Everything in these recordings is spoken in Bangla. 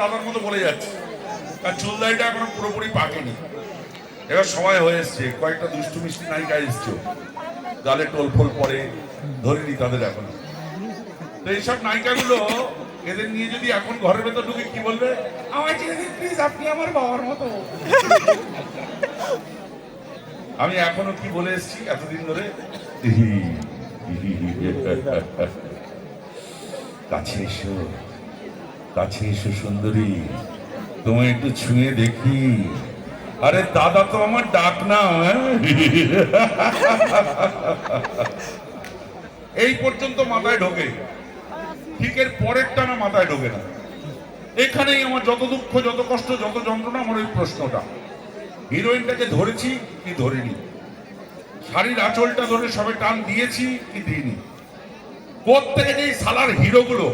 দাদার মতো বলে যাচ্ছে, আর চুলদারিটা এখনো পুরোপুরি পাকেনি। এবার সময় হয়ে এসছে, কয়েকটা দুষ্টু মিষ্টি নায়িকা এসছে, গালে টোল ফোল পরে ধরিনি তাদের এখনো। তো এইসব নায়িকাগুলো এদের নিয়ে যদি এখন ঘরের ভেতর ঢুকে কি বলবে, আমার ছেড়ে দিন প্লিজ, আপনি আমার বাবার মতো। আমি এখনো কি বলে এসছি এতদিন ধরে, কাছে এসো, কাছে এসো সুন্দরী, তোমায় একটু ছুঁয়ে দেখি। আরে দাদা তো আমার ডাক না। এই পর্যন্ত মাথায় ঢোকে, ঠিক এর পরেরটা না মাথায় ঢোকে না। এখানেই আমার যত দুঃখ, যত কষ্ট, যত যন্ত্রণা, আমার ওই প্রশ্নটা, হিরোইনটাকে ধরেছি কি ধরিনি, শাড়ির আঁচলটা ধরে সবে টান দিয়েছি কি দিইনি, কোত্থেকে যে সালার হিরো গুলো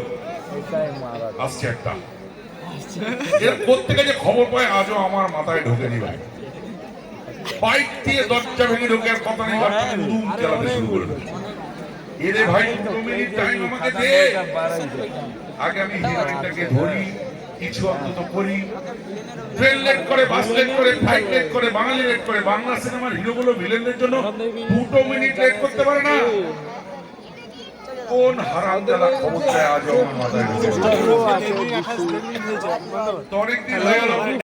আসছে, একটা এর কোত্থেকে যে খবর পায় আজও আমার মাথায় ঢোকেনি ভাই। বাইক দিয়ে দরজা ভেঙে ঢোকে আর কথা নেই, দুম চালাতে শুরু করে দেয়। এরে ভাই 2 মিনিট টাইম আমাকে দে, আগে আমি হিরোইনটাকে ধরি, কিছু অন্তত করি। ট্রেন লেট করে, বাস লেট করে, ফ্লাইট লেট করে, বাঙালি লেট করে। বাংলা সিনেমার হিরোগুলো ভিলেনদের জন্য 2 মিনিট লেট করতে পারে না। কোন হারামজাদা খবর চায় আজ আমার মাথায় ঢুকে? তো অনেকদিন হয়ে গেল